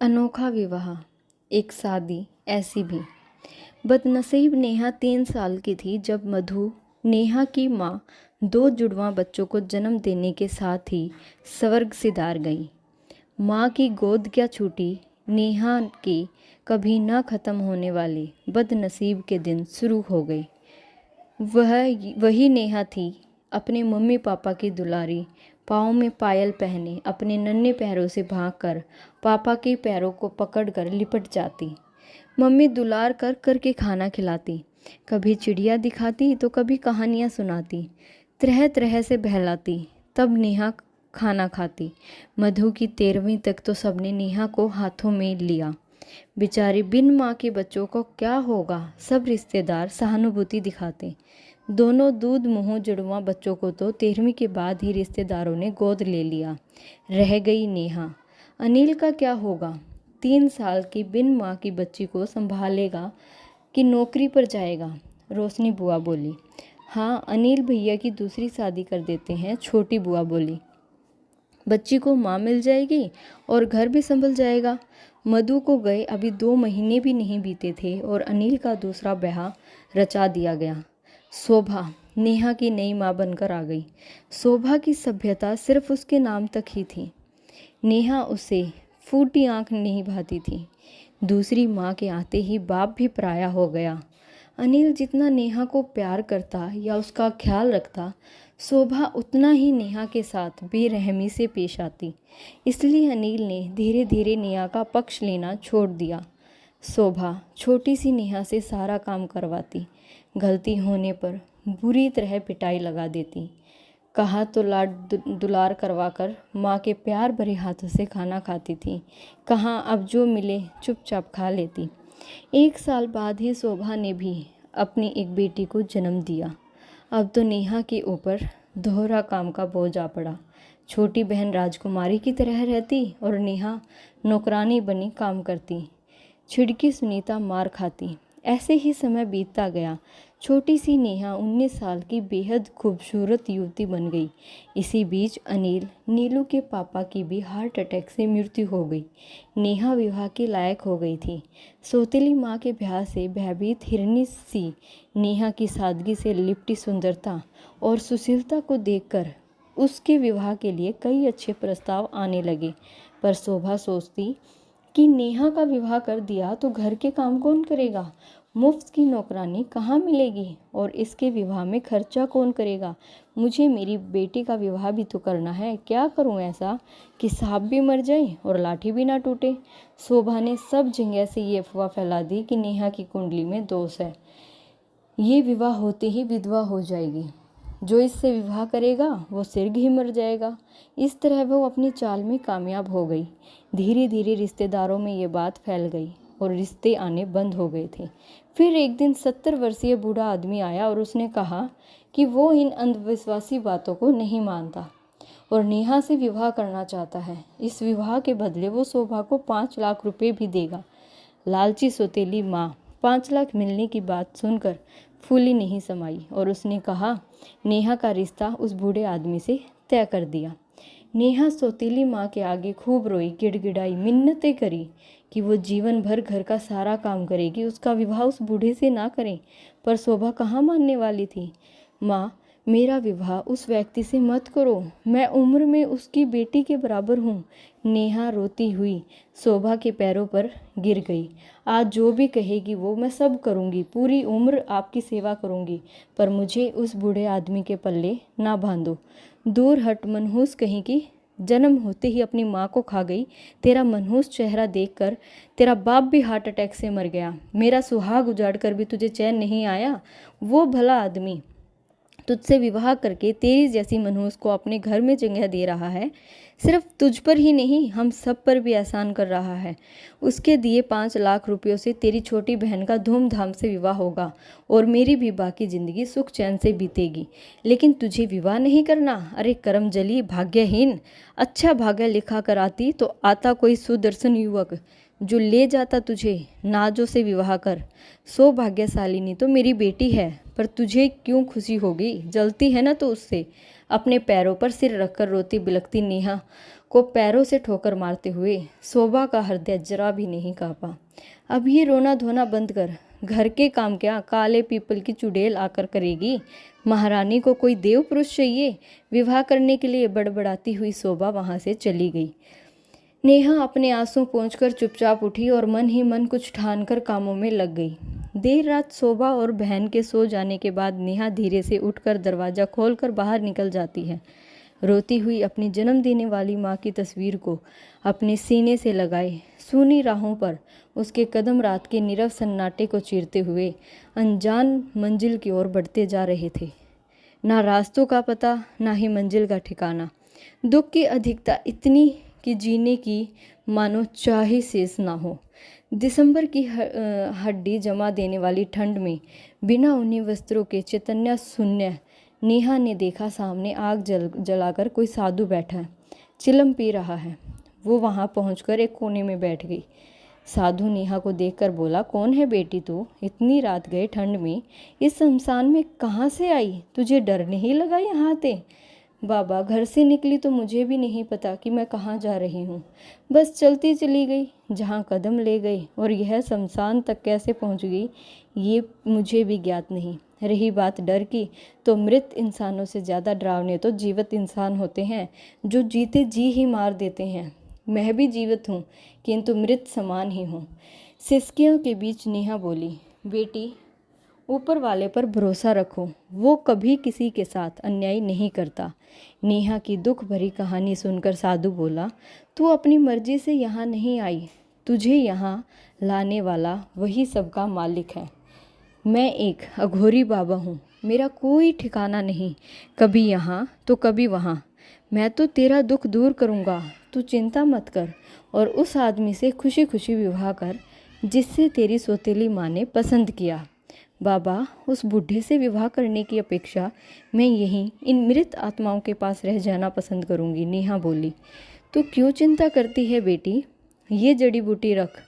अनोखा विवाह, एक शादी ऐसी भी। बदनसीब नेहा 3 साल की थी जब मधु, नेहा की माँ, 2 जुड़वां बच्चों को जन्म देने के साथ ही स्वर्ग सिधार गई। माँ की गोद क्या छूटी, नेहा की कभी न ख़त्म होने वाली बदनसीब के दिन शुरू हो गए। वह वही नेहा थी, अपने मम्मी पापा की दुलारी, पाँव में पायल पहने अपने नन्हे पैरों से भागकर पापा के पैरों को पकड़कर लिपट जाती। मम्मी दुलार कर कर के खाना खिलाती, कभी चिड़िया दिखाती तो कभी कहानियाँ सुनाती, तरह तरह से बहलाती, तब नेहा खाना खाती। मधु की 13वीं तक तो सबने नेहा को हाथों में लिया। बेचारी बिन माँ के बच्चों को क्या होगा, सब रिश्तेदार सहानुभूति दिखाते। दोनों दूध मुँह जुड़वां बच्चों को तो 13वीं के बाद ही रिश्तेदारों ने गोद ले लिया। रह गई नेहा। अनिल का क्या होगा, 3 साल की बिन माँ की बच्ची को संभालेगा कि नौकरी पर जाएगा। रोशनी बुआ बोली। हाँ, अनिल भैया की दूसरी शादी कर देते हैं, छोटी बुआ बोली। बच्ची को माँ मिल जाएगी और घर भी संभल जाएगा। मधु को गए अभी 2 महीने भी नहीं बीते थे और अनिल का दूसरा ब्याह रचा दिया गया। शोभा नेहा की नई माँ बनकर आ गई। शोभा की सभ्यता सिर्फ उसके नाम तक ही थी। नेहा उसे फूटी आंख नहीं भाती थी। दूसरी माँ के आते ही बाप भी पराया हो गया। अनिल जितना नेहा को प्यार करता या उसका ख्याल रखता, शोभा उतना ही नेहा के साथ बेरहमी से पेश आती। इसलिए अनिल ने धीरे धीरे नेहा का पक्ष लेना छोड़ दिया। शोभा छोटी सी नेहा से सारा काम करवाती, गलती होने पर बुरी तरह पिटाई लगा देती। कहा तो लाड दुलार करवाकर माँ के प्यार भरे हाथों से खाना खाती थी, कहाँ अब जो मिले चुपचाप खा लेती। 1 साल बाद ही शोभा ने भी अपनी एक बेटी को जन्म दिया। अब तो नेहा के ऊपर दोहरा काम का बोझ आ पड़ा। छोटी बहन राजकुमारी की तरह रहती और नेहा नौकरानी बनी काम करती। छिड़की सुनीता मार खाती। ऐसे ही समय बीतता गया। छोटी सी नेहा 19 साल की बेहद खूबसूरत युवती बन गई। इसी बीच अनिल, नीलू के पापा की भी हार्ट अटैक से मृत्यु हो गई। नेहा विवाह के लायक हो गई थी। सौतेली माँ के ब्याह से भयभीत हिरनी सी नेहा की सादगी से लिपटी सुंदरता और सुशीलता को देखकर उसके विवाह के लिए कई अच्छे प्रस्ताव आने लगे। पर शोभा सोचती कि नेहा का विवाह कर दिया तो घर के काम कौन करेगा, मुफ्त की नौकरानी कहाँ मिलेगी और इसके विवाह में खर्चा कौन करेगा। मुझे मेरी बेटी का विवाह भी तो करना है, क्या करूं ऐसा कि सांप भी मर जाए और लाठी भी ना टूटे। शोभा ने सब जगह से ये अफवाह फैला दी कि नेहा की कुंडली में दोष है, ये विवाह होते ही विधवा हो जाएगी, जो इससे विवाह करेगा वो सिर्ग ही मर जाएगा। इस तरह वो अपनी चाल में कामयाब हो गई। धीरे धीरे रिश्तेदारों में ये बात फैल गई और रिश्ते आने बंद हो गए थे। फिर एक दिन 70 वर्षीय बूढ़ा आदमी आया और उसने कहा कि वो इन अंधविश्वासी बातों को नहीं मानता और नेहा से विवाह करना चाहता है। इस विवाह के बदले वो शोभा को 5 लाख रुपए भी देगा। लालची सौतेली माँ 5 लाख मिलने की बात सुनकर फूली नहीं समाई और उसने कहा नेहा का रिश्ता उस बूढ़े आदमी से तय कर दिया। नेहा सौतेली माँ के आगे खूब रोई, गिड़गिड़ाई, मिन्नतें करी कि वो जीवन भर घर का सारा काम करेगी, उसका विवाह उस बूढ़े से ना करें। पर शोभा कहाँ मानने वाली थी। माँ, मेरा विवाह उस व्यक्ति से मत करो, मैं उम्र में उसकी बेटी के बराबर हूँ। नेहा रोती हुई शोभा के पैरों पर गिर गई। आज जो भी कहेगी वो मैं सब करूँगी, पूरी उम्र आपकी सेवा करूँगी, पर मुझे उस बूढ़े आदमी के पल्ले ना बांधो। दूर हट मनहूस कहीं की, जन्म होते ही अपनी माँ को खा गई। तेरा मनहूस चेहरा देखकर तेरा बाप भी हार्ट अटैक से मर गया। मेरा सुहाग उजाड़ कर भी तुझे चैन नहीं आया। वो भला आदमी तुझसे विवाह करके तेरी जैसी मनहूस को अपने घर में जगह दे रहा है। सिर्फ तुझ पर ही नहीं, हम सब पर भी एहसान कर रहा है। उसके दिए 5 लाख रुपयों से तेरी छोटी बहन का धूमधाम से विवाह होगा और मेरी भी बाकी जिंदगी सुख चैन से बीतेगी। लेकिन तुझे विवाह नहीं करना। अरे करमजली, भाग्यहीन। अच्छा भाग्य लिखा कर आती तो आता कोई सुदर्शन युवक जो ले जाता तुझे। नाजो से विवाह कर। सौभाग्यशालिनी तो मेरी बेटी है, पर तुझे क्यों खुशी होगी, जलती है ना तो उससे। अपने पैरों पर सिर रखकर रोती बिलखती नेहा को पैरों से ठोकर मारते हुए शोभा का हृदय जरा भी नहीं कांपा। अब ये रोना धोना बंद कर, घर के काम क्या काले पीपल की चुड़ैल आकर करेगी। महारानी को कोई देव पुरुष चाहिए विवाह करने के लिए, बड़बड़ाती हुई शोभा वहाँ से चली गई। नेहा अपने आंसू पोंछकर चुपचाप उठी और मन ही मन कुछ ठानकर कामों में लग गई। देर रात शोभा और बहन के सो जाने के बाद नेहा धीरे से उठकर दरवाज़ा खोलकर बाहर निकल जाती है। रोती हुई अपनी जन्म देने वाली माँ की तस्वीर को अपने सीने से लगाए सूनी राहों पर उसके कदम रात के नीरव सन्नाटे को चीरते हुए अनजान मंजिल की ओर बढ़ते जा रहे थे। ना रास्तों का पता, ना ही मंजिल का ठिकाना। दुख की अधिकता इतनी कि जीने की मानो चाहे शेष ना हो। दिसंबर की हड्डी जमा देने वाली ठंड में बिना ऊनी वस्त्रों के चैतन्य शून्य नेहा ने देखा सामने आग जलाकर कोई साधु बैठा है, चिलम पी रहा है। वो वहाँ पहुंचकर एक कोने में बैठ गई। साधु नेहा को देखकर बोला, कौन है बेटी तू? इतनी रात गए ठंड में इस शमशान में कहाँ से आई? तुझे डर नहीं लगा यहाँ आते? बाबा, घर से निकली तो मुझे भी नहीं पता कि मैं कहाँ जा रही हूँ। बस चलती चली गई जहाँ कदम ले गई, और यह शमशान तक कैसे पहुँच गई ये मुझे भी ज्ञात नहीं। रही बात डर की, तो मृत इंसानों से ज़्यादा डरावने तो जीवित इंसान होते हैं जो जीते जी ही मार देते हैं। मैं भी जीवित हूँ किंतु मृत समान ही हूँ। सिसकियों के बीच नेहा बोली, बेटी ऊपर वाले पर भरोसा रखो, वो कभी किसी के साथ अन्याय नहीं करता। नेहा की दुख भरी कहानी सुनकर साधु बोला, तू अपनी मर्जी से यहाँ नहीं आई, तुझे यहाँ लाने वाला वही सबका मालिक है। मैं एक अघोरी बाबा हूँ, मेरा कोई ठिकाना नहीं, कभी यहाँ तो कभी वहाँ। मैं तो तेरा दुख दूर करूँगा, तू चिंता मत कर और उस आदमी से खुशी खुशी विवाह कर जिससे तेरी सौतेली माँ ने पसंद किया। बाबा, उस बूढ़े से विवाह करने की अपेक्षा मैं यहीं इन मृत आत्माओं के पास रह जाना पसंद करूँगी। नेहा बोली, तू क्यों चिंता करती है बेटी? ये जड़ी बूटी रख,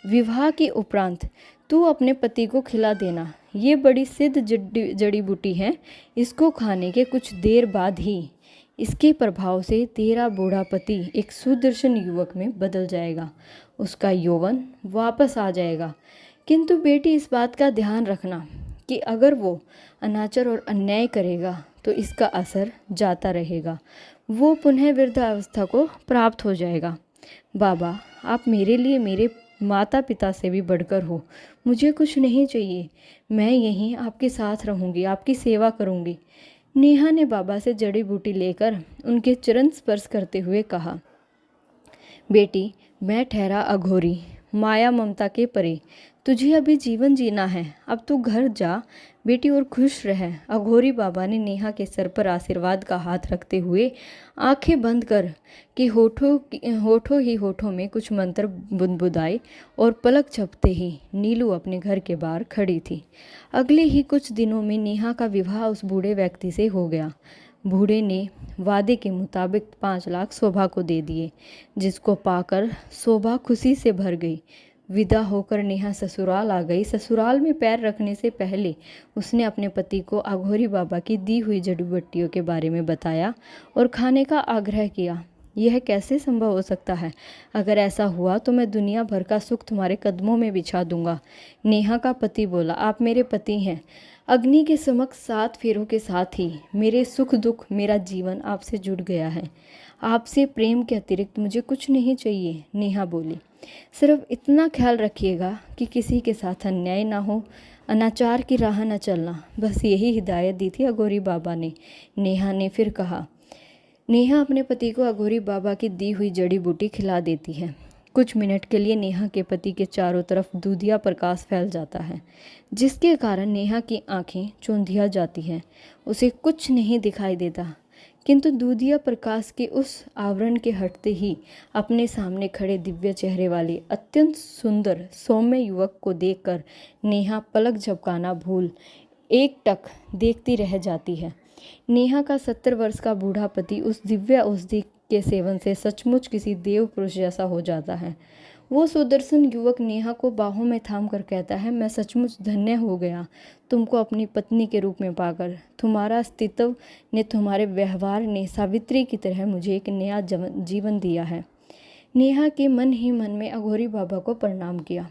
विवाह के उपरांत तू अपने पति को खिला देना। ये बड़ी सिद्ध जड़ी बूटी है, इसको खाने के कुछ देर बाद ही इसके प्रभाव से तेरा बूढ़ा पति एक सुदर्शन युवक में बदल जाएगा, उसका यौवन वापस आ जाएगा। किंतु बेटी, इस बात का ध्यान रखना कि अगर वो अनाचार और अन्याय करेगा तो इसका असर जाता रहेगा, वो पुनः वृद्धावस्था को प्राप्त हो जाएगा। बाबा, आप मेरे लिए मेरे माता पिता से भी बढ़कर हो, मुझे कुछ नहीं चाहिए, मैं यहीं आपके साथ रहूँगी, आपकी सेवा करूँगी। नेहा ने बाबा से जड़ी बूटी लेकर उनके चरण स्पर्श करते हुए कहा, बेटी, मैं ठहरा अघोरी, माया ममता के परे, तुझे अभी जीवन जीना है, अब तू घर जा बेटी और खुश रह। अघोरी बाबा ने नेहा के सर पर आशीर्वाद का हाथ रखते हुए आंखें बंद कर कि होठों ही होठों में कुछ मंत्र बुदबुदाए और पलक झपकते ही नीलू अपने घर के बाहर खड़ी थी। अगले ही कुछ दिनों में नेहा का विवाह उस बूढ़े व्यक्ति से हो गया। बूढ़े ने वादे के मुताबिक 5 लाख शोभा को दे दिए, जिसको पाकर शोभा खुशी से भर गई। विदा होकर नेहा ससुराल आ गई। ससुराल में पैर रखने से पहले उसने अपने पति को अघोरी बाबा की दी हुई जड़ी बूटियों के बारे में बताया और खाने का आग्रह किया। यह कैसे संभव हो सकता है? अगर ऐसा हुआ तो मैं दुनिया भर का सुख तुम्हारे कदमों में बिछा दूंगा। नेहा का पति बोला, आप मेरे पति हैं। अग्नि के समक्ष 7 फेरों के साथ ही मेरे सुख दुख, मेरा जीवन आपसे जुड़ गया है। आपसे प्रेम के अतिरिक्त मुझे कुछ नहीं चाहिए। नेहा बोली, सिर्फ इतना ख्याल रखिएगा कि किसी के साथ अन्याय ना हो, अनाचार की राह न चलना। बस यही हिदायत दी थी अघोरी बाबा ने। नेहा ने फिर कहा। नेहा अपने पति को अघोरी बाबा की दी हुई जड़ी बूटी खिला देती है। कुछ मिनट के लिए नेहा के पति के चारों तरफ दूधिया प्रकाश फैल जाता है, जिसके कारण नेहा की आंखें चौंधिया जाती हैं। उसे कुछ नहीं दिखाई देता, किंतु दूधिया प्रकाश के उस आवरण के हटते ही अपने सामने खड़े दिव्य चेहरे वाले अत्यंत सुंदर सौम्य युवक को देखकर नेहा पलक झपकाना भूल एकटक देखती रह जाती है। नेहा का 70 वर्ष का बूढ़ा पति उस दिव्य औषधि के सेवन से सचमुच किसी देव पुरुष जैसा हो जाता है। वो सुदर्शन युवक नेहा को बाहों में थाम कर कहता है, मैं सचमुच धन्य हो गया तुमको अपनी पत्नी के रूप में पाकर। तुम्हारा अस्तित्व ने, तुम्हारे व्यवहार ने सावित्री की तरह मुझे एक नया जीवन दिया है। नेहा के मन ही मन में अघोरी बाबा को प्रणाम किया,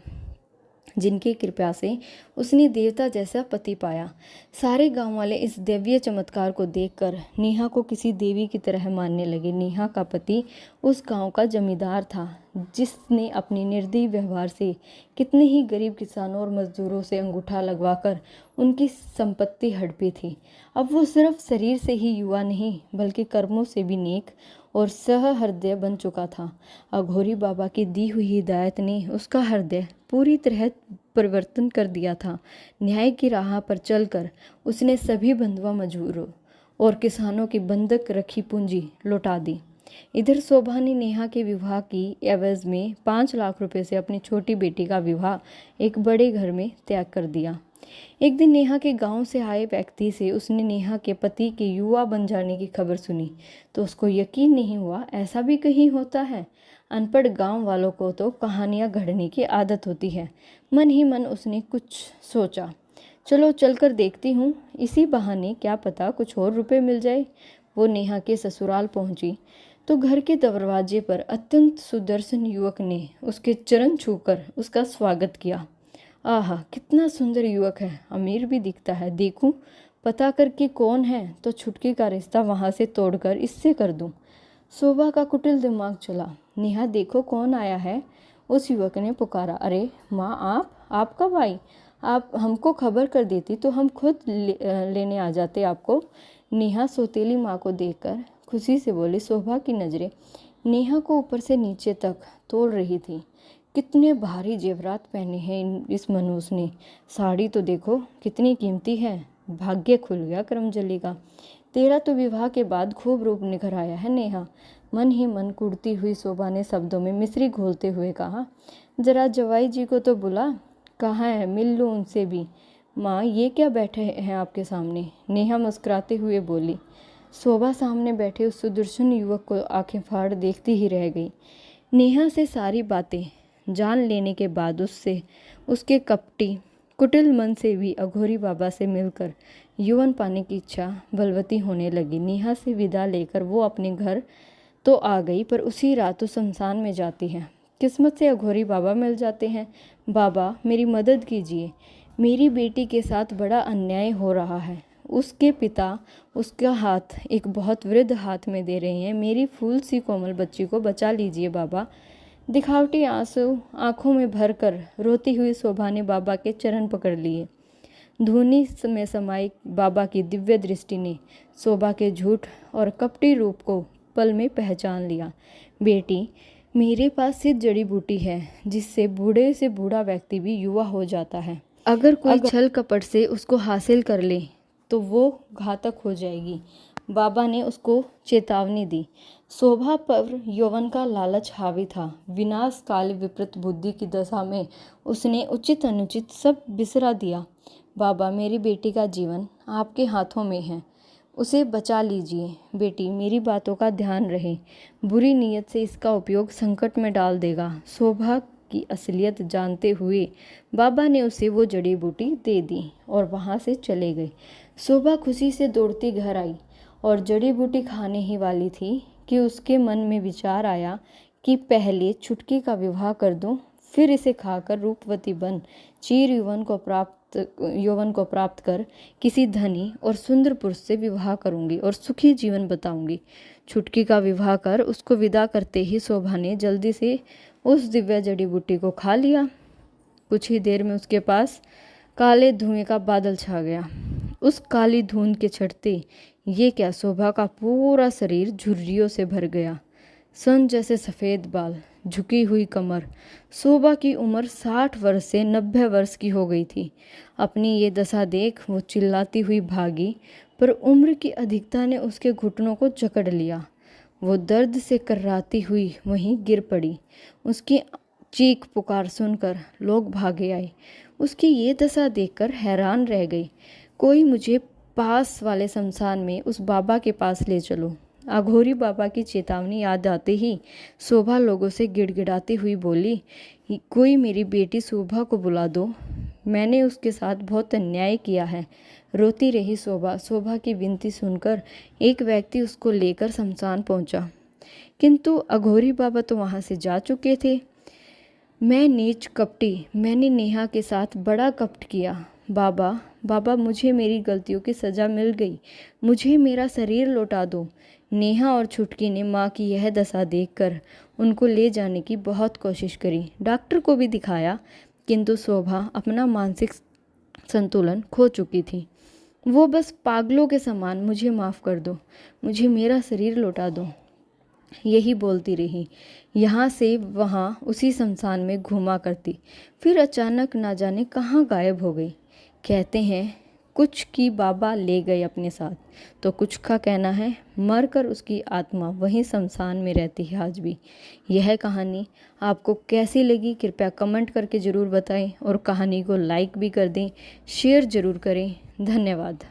जिनकी कृपा से उसने देवता जैसा पति पाया। सारे गांव वाले इस दिव्य चमत्कार को देखकर नेहा को किसी देवी की तरह मानने लगे। नेहा का पति उस गांव का जमींदार था, जिसने अपनी निर्दयी व्यवहार से कितने ही गरीब किसानों और मजदूरों से अंगूठा लगवाकर उनकी संपत्ति हड़पी थी। अब वो सिर्फ शरीर से ही युवा नहीं, बल्कि कर्मों से भी नेक और सहृदय बन चुका था। अघोरी बाबा की दी हुई हिदायत ने उसका हृदय पूरी तरह परिवर्तन कर दिया था। न्याय की राह पर चलकर उसने सभी बंधुआ मजदूरों और किसानों की बंधक रखी पूंजी लौटा दी। इधर शोभा ने नेहा के विवाह की एवज में 5 लाख रुपए से अपनी छोटी बेटी का विवाह एक बड़े घर में त्याग कर दिया। एक दिन नेहा के गांव से आए व्यक्ति से उसने नेहा के पति के युवा बन जाने की खबर सुनी तो उसको यकीन नहीं हुआ ऐसा भी कहीं होता है। अनपढ़ गांव वालों को तो कहानियां गढ़ने की आदत होती है। मन ही मन उसने कुछ सोचा, चलो चलकर देखती हूँ, इसी बहाने क्या पता कुछ और रुपए मिल जाए। वो नेहा के ससुराल पहुंची तो घर के दरवाजे पर अत्यंत सुदर्शन युवक ने उसके चरण छूकर उसका स्वागत किया। आहा, कितना सुंदर युवक है, अमीर भी दिखता है। देखूं, पता करके कौन है तो छुटकी का रिश्ता वहां से तोड़कर इससे कर दूं। शोभा का कुटिल दिमाग चला। नेहा, देखो कौन आया है, उस युवक ने पुकारा। अरे माँ, आप कब आई? आप हमको खबर कर देती तो हम खुद लेने आ जाते आपको। नेहा सौतेली माँ को देखकर खुशी से बोली। शोभा की नज़रें नेहा को ऊपर से नीचे तक तोल रही थी। कितने भारी जेवरात पहने हैं इस मनुष्य ने, साड़ी तो देखो कितनी कीमती है। भाग्य खुल गया करमजली का, तेरा तो विवाह के बाद खूब रूप निखर आया है। नेहा मन ही मन कुड़ती हुई शोभा ने शब्दों में मिश्री घोलते हुए कहा, जरा जवाई जी को तो बुला, कहाँ है, मिल लूँ उनसे भी। माँ, ये क्या बैठे हैं आपके सामने? नेहा मुस्कुराते हुए बोली। शोभा सामने बैठे उस सुदर्शन युवक को आंखें फाड़ देखती ही रह गई। नेहा से सारी बातें जान लेने के बाद उसके कपटी कुटिल मन से भी अघोरी बाबा से मिलकर यौवन पाने की इच्छा बलवती होने लगी। नेहा से विदा लेकर वो अपने घर तो आ गई, पर उसी रात तो शमशान में जाती है। किस्मत से अघोरी बाबा मिल जाते हैं। बाबा, मेरी मदद कीजिए, मेरी बेटी के साथ बड़ा अन्याय हो रहा है। उसके पिता उसका हाथ एक बहुत वृद्ध हाथ में दे रहे हैं। मेरी फूल सी कोमल बच्ची को बचा लीजिए बाबा। दिखावटी आंसू आंखों में भरकर रोती हुई शोभा ने बाबा के चरण पकड़ लिए। धुनी में समाई बाबा की दिव्य दृष्टि ने शोभा के झूठ और कपटी रूप को पल में पहचान लिया। बेटी, मेरे पास सिर्फ जड़ी बूटी है जिससे बूढ़े से बूढ़ा व्यक्ति भी युवा हो जाता है। अगर कोई छल कपट से उसको हासिल कर ले तो वो घातक हो जाएगी। बाबा ने उसको चेतावनी दी। शोभा पर यौवन का लालच हावी था। विनाश काल विपरीत बुद्धि की दशा में उसने उचित अनुचित सब बिसरा दिया। बाबा, मेरी बेटी का जीवन आपके हाथों में है, उसे बचा लीजिए। बेटी, मेरी बातों का ध्यान रहे, बुरी नीयत से इसका उपयोग संकट में डाल देगा। शोभा की असलियत जानते हुए बाबा ने उसे वो जड़ी बूटी दे दी और वहाँ से चले गए। शोभा खुशी से दौड़ती घर आई और जड़ी बूटी खाने ही वाली थी कि उसके मन में विचार आया कि पहले छुटकी का विवाह कर दूं, फिर इसे खाकर रूपवती बन चीर यौवन को प्राप्त कर किसी धनी और सुंदर पुरुष से विवाह करूंगी और सुखी जीवन बताऊंगी। छुटकी का विवाह कर उसको विदा करते ही शोभा ने जल्दी से उस दिव्य जड़ी बूटी को खा लिया। कुछ ही देर में उसके पास काले धुएं का बादल छा गया। उस काली धुंध के छटते ये क्या, शोभा का पूरा शरीर झुर्रियों से भर गया। सन जैसे सफ़ेद बाल, झुकी हुई कमर। शोभा की उम्र 60 वर्ष से 90 वर्ष की हो गई थी। अपनी ये दशा देख वो चिल्लाती हुई भागी, पर उम्र की अधिकता ने उसके घुटनों को जकड़ लिया। वो दर्द से कर्राती हुई वहीं गिर पड़ी। उसकी चीख पुकार सुनकर लोग भागे आए। उसकी ये दशा देखकर हैरान रह गई। कोई मुझे पास वाले शमशान में उस बाबा के पास ले चलो। अघोरी बाबा की चेतावनी याद आते ही शोभा लोगों से गिड़गिड़ाती हुई बोली, कोई मेरी बेटी शोभा को बुला दो, मैंने उसके साथ बहुत अन्याय किया है। रोती रही शोभा की विनती सुनकर एक व्यक्ति उसको लेकर शमशान पहुंचा, किंतु अघोरी बाबा तो वहां से जा चुके थे। मैं नीच कपटी, मैंने नेहा के साथ बड़ा कपट किया। बाबा मुझे मेरी गलतियों की सज़ा मिल गई, मुझे मेरा शरीर लौटा दो। नेहा और छुटकी ने माँ की यह दशा देखकर उनको ले जाने की बहुत कोशिश करी, डॉक्टर को भी दिखाया, किंतु शोभा अपना मानसिक संतुलन खो चुकी थी। वो बस पागलों के समान मुझे माफ़ कर दो, मुझे मेरा शरीर लौटा दो, यही बोलती रही। यहाँ से वहाँ उसी शमशान में घूमा करती, फिर अचानक ना जाने कहाँ गायब हो गई। कहते हैं कुछ की बाबा ले गए अपने साथ, तो कुछ का कहना है मरकर उसकी आत्मा वहीं शमशान में रहती है आज भी। यह कहानी आपको कैसी लगी कृपया कमेंट करके ज़रूर बताएं और कहानी को लाइक भी कर दें, शेयर ज़रूर करें। धन्यवाद।